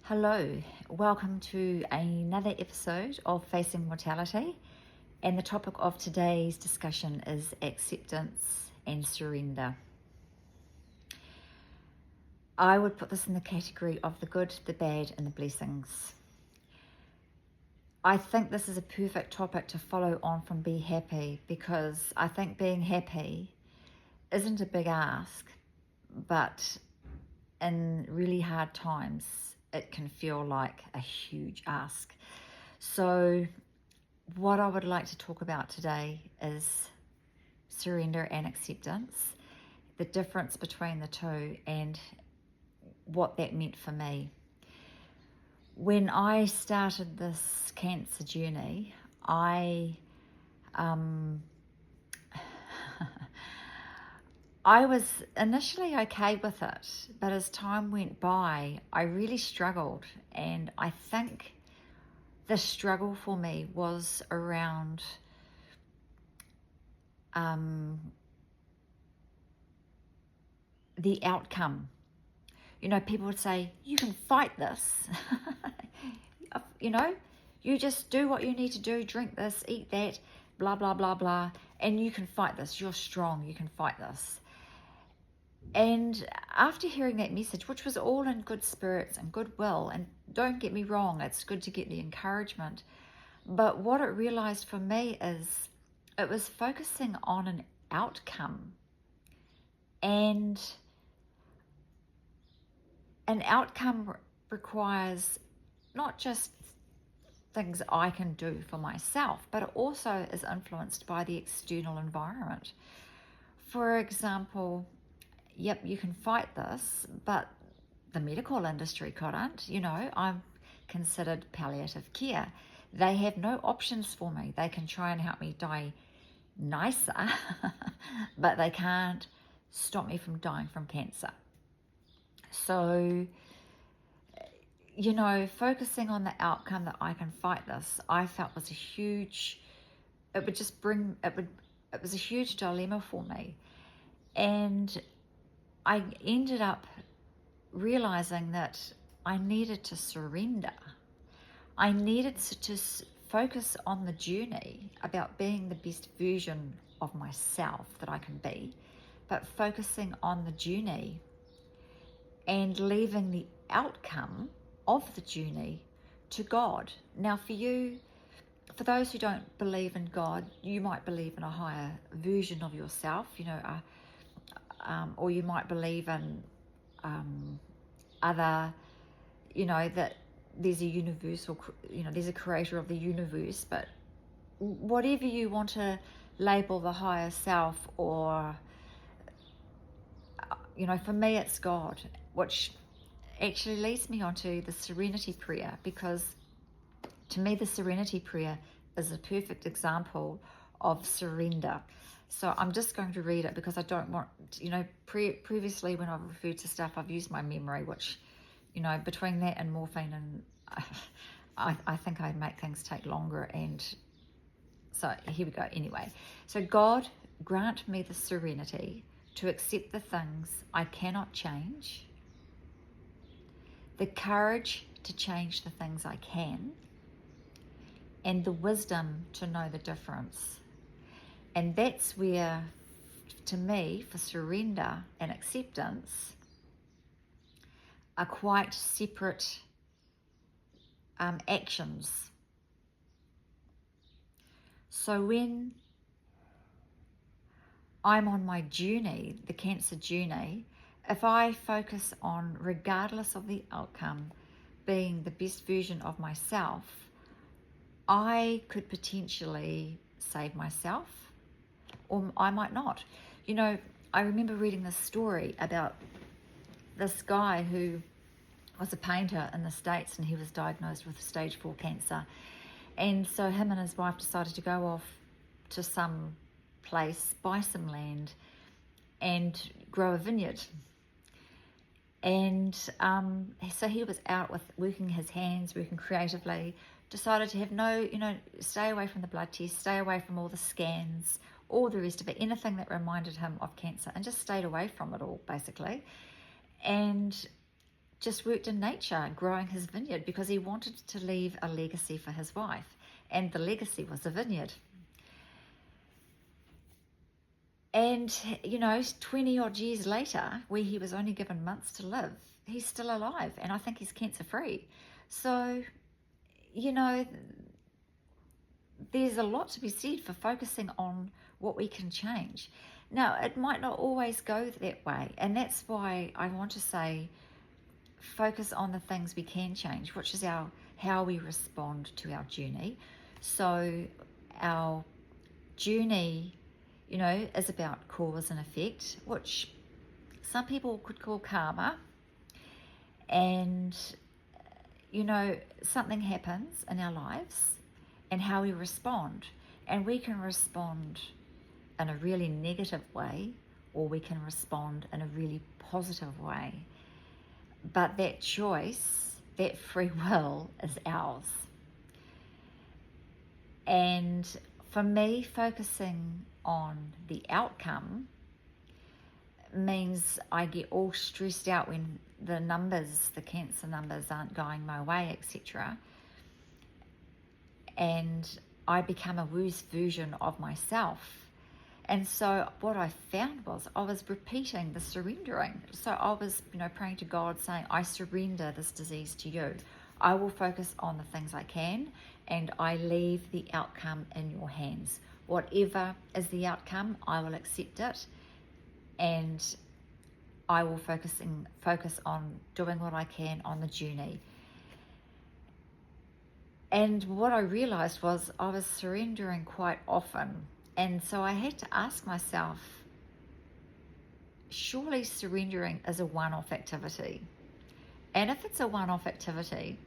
Hello, welcome to another episode of Facing Mortality, and the topic of today's discussion is acceptance and surrender. I would put this in the category of the good, the bad, and the blessings. I think this is a perfect topic to follow on from Be Happy, because I think being happy isn't a big ask, but in really hard times, it can feel like a huge ask. So what I would like to talk about today is surrender and acceptance, the difference between the two and what that meant for me. When I started this cancer journey, I was initially okay with it, but as time went by, I really struggled. And I think the struggle for me was around the outcome. You know, people would say, you can fight this. You know, you just do what you need to do, drink this, eat that, blah, blah, blah, blah, and you can fight this. You're strong, you can fight this. And after hearing that message, which was all in good spirits and goodwill, and don't get me wrong, it's good to get the encouragement, but what it realized for me is it was focusing on an outcome, and an outcome requires not just things I can do for myself, but it also is influenced by the external environment. For example, yep, you can fight this, but the medical industry couldn't. You know, I'm considered palliative care. They have no options for me. They can try and help me die nicer, but they can't stop me from dying from cancer. So, you know, focusing on the outcome that I can fight this, I felt was a huge, it was a huge dilemma for me. And I ended up realizing that I needed to surrender. I needed to focus on the journey about being the best version of myself that I can be, but focusing on the journey and leaving the outcome of the journey to God. Now, for those who don't believe in God, you might believe in a higher version of yourself, you know, or you might believe in other, you know, that there's a universal, you know, there's a creator of the universe, but whatever you want to label the higher self, or, you know, for me it's God, which actually leads me onto the serenity prayer, because to me the serenity prayer is a perfect example of surrender. So I'm just going to read it, because I don't want, you know, previously when I've referred to stuff, I've used my memory, which, you know, between that and morphine, and I think I make things take longer. And so here we go anyway. So, God, grant me the serenity to accept the things I cannot change, the courage to change the things I can, and the wisdom to know the difference. And that's where, to me, for surrender and acceptance are quite separate actions. So when I'm on my journey, the cancer journey, if I focus on, regardless of the outcome, being the best version of myself, I could potentially save myself, or I might not. You know, I remember reading this story about this guy who was a painter in the States, and he was diagnosed with stage 4 cancer. And so him and his wife decided to go off to some place, buy some land, and grow a vineyard. And so he was out with working his hands, working creatively, decided to have no, you know, stay away from the blood tests, stay away from all the scans, all the rest of it, anything that reminded him of cancer, and just stayed away from it all, basically. And just worked in nature, growing his vineyard because he wanted to leave a legacy for his wife. And the legacy was a vineyard. And, 20 odd years later, where he was only given months to live, he's still alive. And I think he's cancer free. So, there's a lot to be said for focusing on what we can change. Now, it might not always go that way. And that's why I want to say focus on the things we can change, which is how we respond to our journey. So our journey, is about cause and effect, which some people could call karma. And, something happens in our lives and how we respond. And we can respond in a really negative way, or we can respond in a really positive way. But that choice, that free will, is ours. And for me, focusing on the outcome means I get all stressed out when the cancer numbers aren't going my way, etc. And I become a worse version of myself. And so what I found was I was repeating the surrendering. So I was, praying to God saying, I surrender this disease to you. I will focus on the things I can, and I leave the outcome in your hands. Whatever is the outcome, I will accept it, and I will focus on doing what I can on the journey. And what I realized was I was surrendering quite often. And so I had to ask myself, surely surrendering is a one-off activity. And if it's a one-off activity,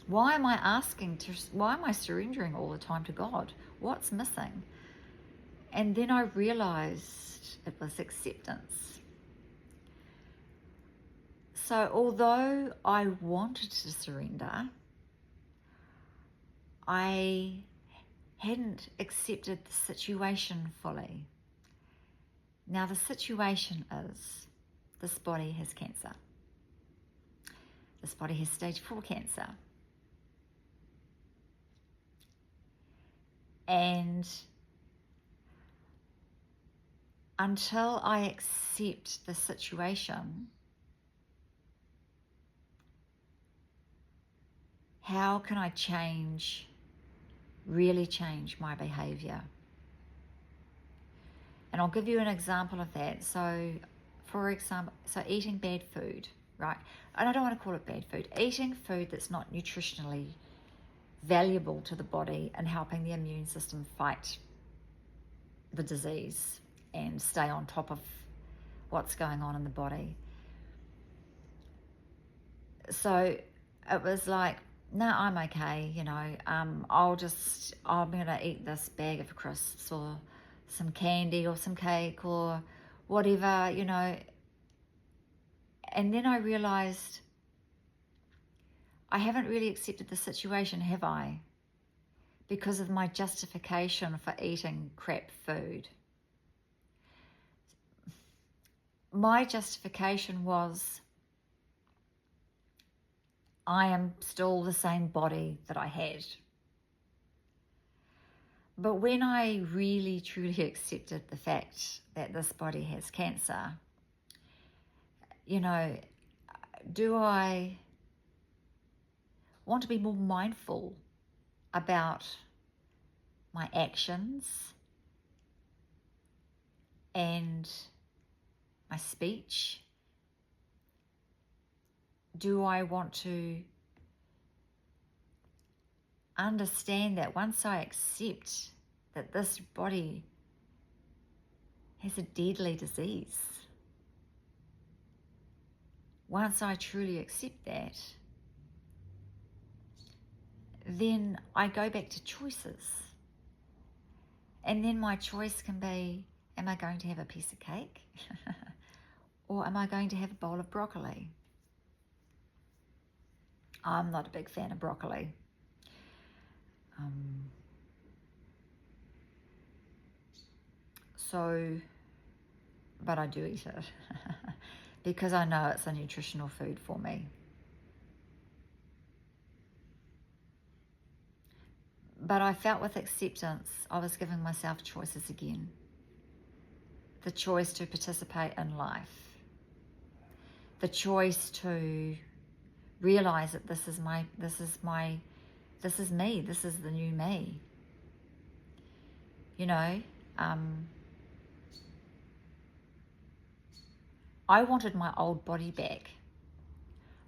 why am I surrendering all the time to God? What's missing? And then I realized it was acceptance. So although I wanted to surrender, I hadn't accepted the situation fully. Now the situation is, this body has cancer. This body has stage 4 cancer. And until I accept the situation, how can I really change my behavior? And I'll give you an example of that. So, for example, eating bad food, right? And I don't want to call it bad food. Eating food that's not nutritionally valuable to the body and helping the immune system fight the disease and stay on top of what's going on in the body. So it was like, no, I'm okay, I'm going to eat this bag of crisps or some candy or some cake or whatever, And then I realized I haven't really accepted the situation, have I? Because of my justification for eating crap food. My justification was, I am still the same body that I had. But when I really truly accepted the fact that this body has cancer, do I want to be more mindful about my actions and my speech? Do I want to understand that once I accept that this body has a deadly disease, once I truly accept that, then I go back to choices. And then my choice can be, am I going to have a piece of cake? Or am I going to have a bowl of broccoli? I'm not a big fan of broccoli. But I do eat it. because I know it's a nutritional food for me. But I felt with acceptance, I was giving myself choices again. The choice to participate in life. The choice to realize that this is me, this is the new me. You know, I wanted my old body back.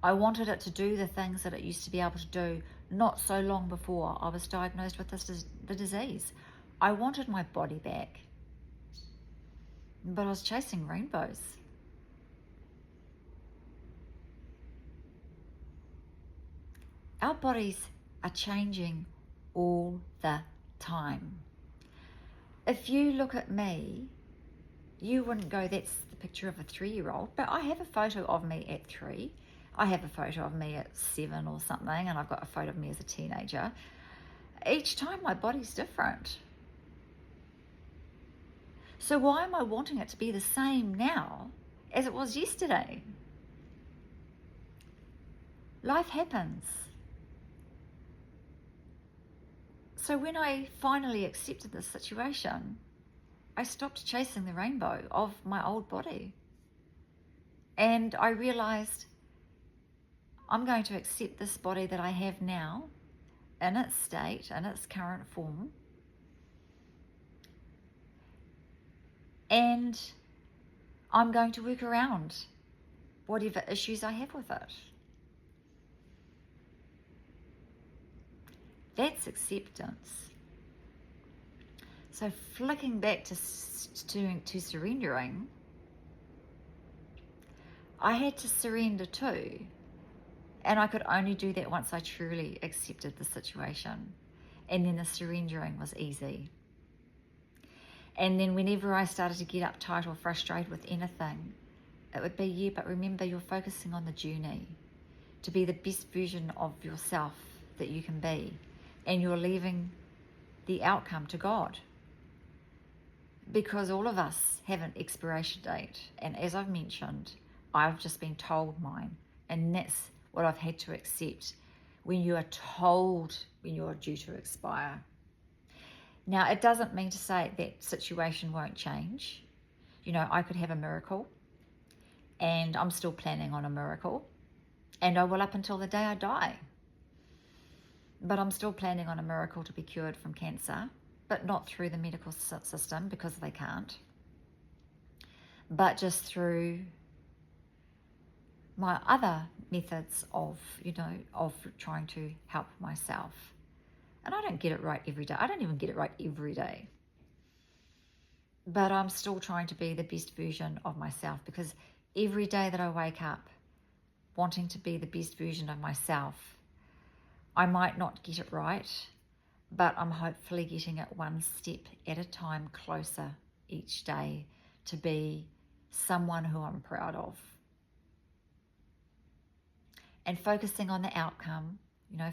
I wanted it to do the things that it used to be able to do not so long before I was diagnosed with the disease. I wanted my body back, but I was chasing rainbows. Our bodies are changing all the time. If you look at me, you wouldn't go, that's the picture of a 3-year-old, but I have a photo of me at 3. I have a photo of me at 7 or something, and I've got a photo of me as a teenager. Each time my body's different. So why am I wanting it to be the same now as it was yesterday? Life happens. So when I finally accepted this situation, I stopped chasing the rainbow of my old body. And I realized I'm going to accept this body that I have now in its state, in its current form. And I'm going to work around whatever issues I have with it. That's acceptance. So flicking back to surrendering, I had to surrender too. And I could only do that once I truly accepted the situation. And then the surrendering was easy. And then whenever I started to get uptight or frustrated with anything, it would be, yeah, but remember, you're focusing on the journey to be the best version of yourself that you can be. And you're leaving the outcome to God. Because all of us have an expiration date. And as I've mentioned, I've just been told mine. And that's what I've had to accept when you are told when you're due to expire. Now, it doesn't mean to say that situation won't change. You know, I could have a miracle, and I'm still planning on a miracle, and I will up until the day I die. But I'm still planning on a miracle to be cured from cancer, but not through the medical system because they can't, but just through my other methods of trying to help myself. And I don't get it right every day. I don't even get it right every day. But I'm still trying to be the best version of myself, because every day that I wake up wanting to be the best version of myself, I might not get it right, but I'm hopefully getting it one step at a time closer each day to be someone who I'm proud of. And focusing on the outcome,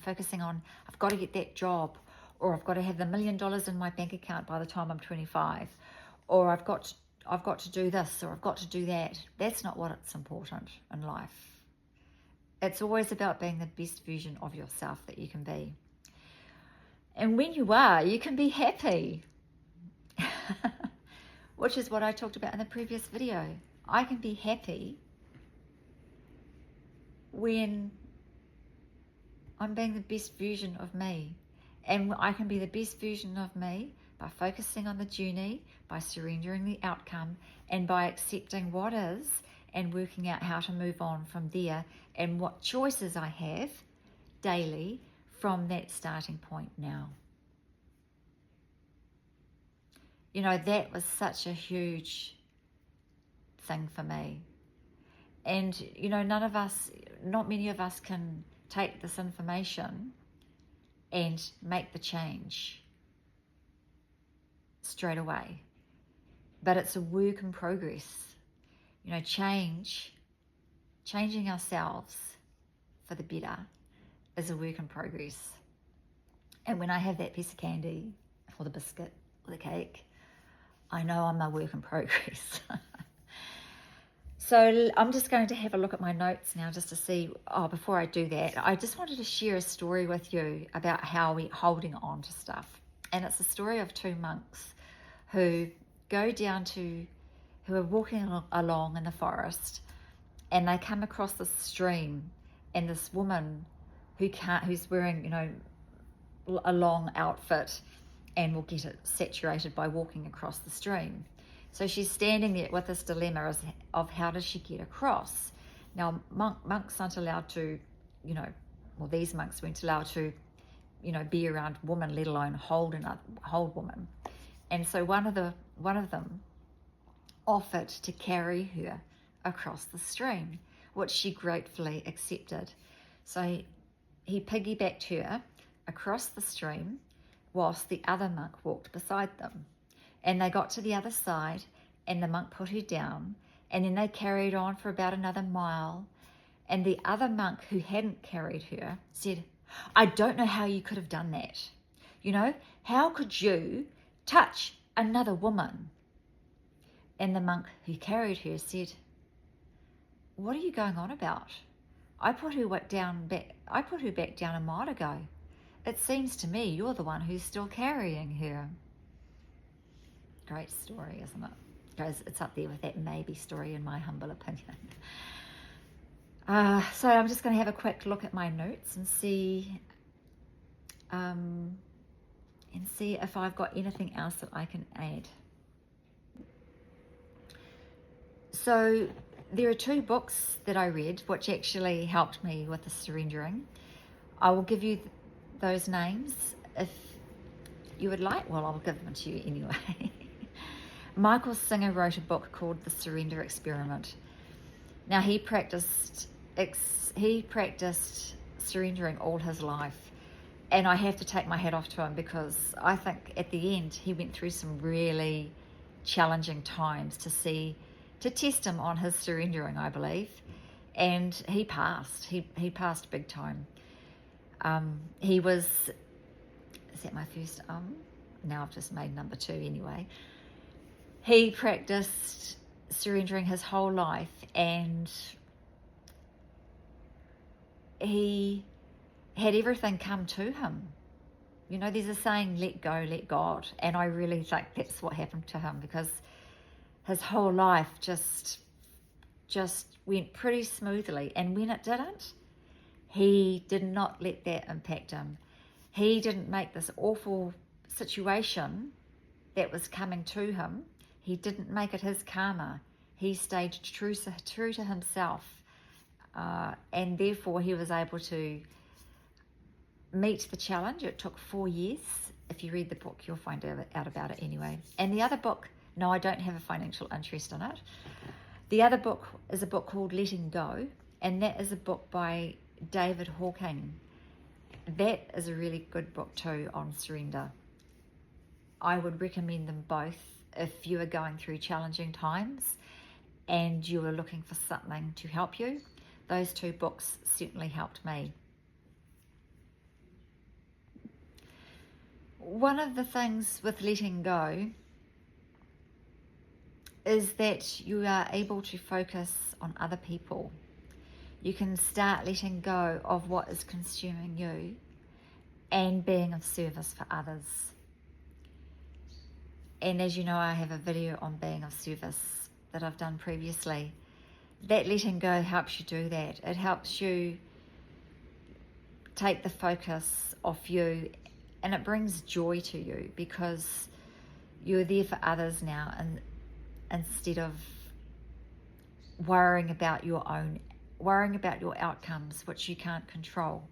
focusing on, I've got to get that job, or I've got to have $1 million in my bank account by the time I'm 25, or I've got to do this, or I've got to do that. That's not what's important in life. It's always about being the best version of yourself that you can be. And when you are, you can be happy, which is what I talked about in the previous video. I can be happy when I'm being the best version of me. And I can be the best version of me by focusing on the journey, by surrendering the outcome, and by accepting what is and working out how to move on from there and what choices I have daily from that starting point now. That was such a huge thing for me. And, not many of us can take this information and make the change straight away. But it's a work in progress. Changing ourselves for the better is a work in progress. And when I have that piece of candy or the biscuit or the cake, I know I'm a work in progress. So I'm just going to have a look at my notes now just to see, before I do that, I just wanted to share a story with you about how we're holding on to stuff. And it's a story of two monks who who are walking along in the forest, and they come across this stream, and this woman who's wearing, a long outfit and will get it saturated by walking across the stream. So she's standing there with this dilemma of how does she get across. Now, monks aren't allowed to, these monks weren't allowed to, be around women, let alone hold women. And so one of them offered to carry her across the stream, which she gratefully accepted. So he piggybacked her across the stream whilst the other monk walked beside them. And they got to the other side, and the monk put her down, and then they carried on for about another mile. And the other monk who hadn't carried her said, "I don't know how you could have done that. How could you touch another woman?" And the monk who carried her said, "What are you going on about? I put her back down a mile ago. It seems to me you're the one who's still carrying her." Great story, isn't it? Guys, it's up there with that maybe story in my humble opinion. So I'm just going to have a quick look at my notes and see if I've got anything else that I can add. So there are two books that I read which actually helped me with the surrendering. I will give you those names if you would like. Well, I'll give them to you anyway. Michael Singer wrote a book called The Surrender Experiment. Now, he practiced surrendering all his life, and I have to take my hat off to him, because I think at the end he went through some really challenging times to test him on his surrendering, I believe, and he passed. He passed big time. Is that my first? Now I've just made number 2 anyway. He practiced surrendering his whole life, and he had everything come to him. There's a saying, let go, let God. And I really think that's what happened to him, because his whole life just went pretty smoothly. And when it didn't, he did not let that impact him. He didn't make this awful situation that was coming to him, he didn't make it his karma. He stayed true to himself. And therefore he was able to meet the challenge. It took 4 years. If you read the book, you'll find out about it anyway. And the other book, no, I don't have a financial interest in it. The other book is a book called Letting Go, and that is a book by David Hawking. That is a really good book too on surrender. I would recommend them both if you are going through challenging times and you are looking for something to help you. Those 2 books certainly helped me. One of the things with letting go is that you are able to focus on other people. You can start letting go of what is consuming you and being of service for others. And as you know, I have a video on being of service that I've done previously. That letting go helps you do that. It helps you take the focus off you, and it brings joy to you, because you're there for others now, and instead of worrying about your outcomes, which you can't control.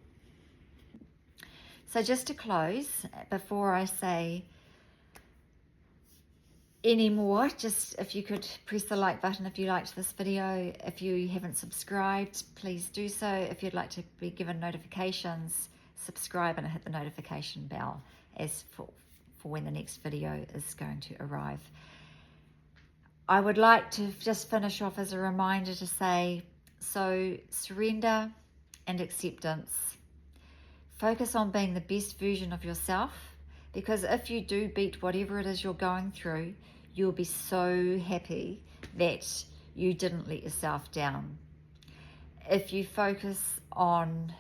So just to close, before I say any more, just if you could press the like button if you liked this video. If you haven't subscribed, please do so. If you'd like to be given notifications, subscribe and hit the notification bell as for when the next video is going to arrive. I would like to just finish off as a reminder to say, so surrender and acceptance. Focus on being the best version of yourself, because if you do beat whatever it is you're going through, you'll be so happy that you didn't let yourself down. If you focus on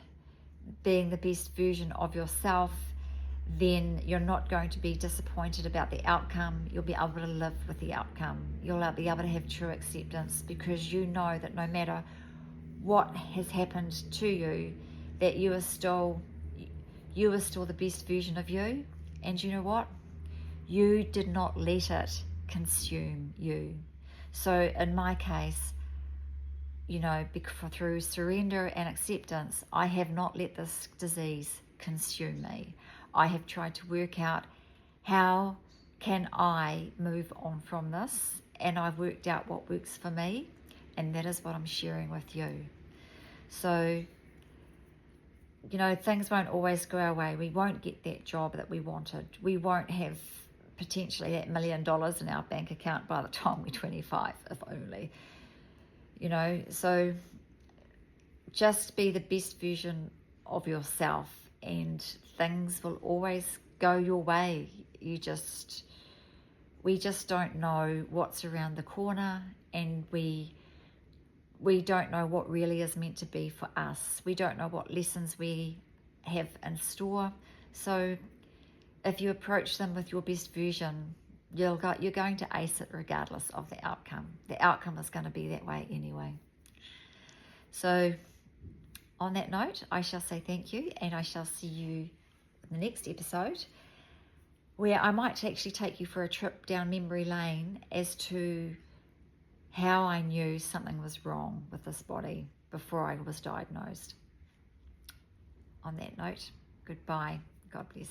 being the best version of yourself, then you're not going to be disappointed about the outcome. You'll be able to live with the outcome. You'll be able to have true acceptance, because you know that no matter what has happened to you, that you are still the best version of you. And you know what? You did not let it consume you. So in my case, through surrender and acceptance, I have not let this disease consume me. I have tried to work out, how can I move on from this? And I've worked out what works for me, and that is what I'm sharing with you. So, things won't always go our way. We won't get that job that we wanted. We won't have potentially that $1 million in our bank account by the time we're 25, if only. So just be the best version of yourself, and things will always go your way. We just don't know what's around the corner, and we don't know what really is meant to be for us. We don't know what lessons we have in store. So if you approach them with your best version, you're going to ace it regardless of the outcome. The outcome is going to be that way anyway. So on that note, I shall say thank you, and I shall see you in the next episode, where I might actually take you for a trip down memory lane as to how I knew something was wrong with this body before I was diagnosed. On that note, goodbye. God bless.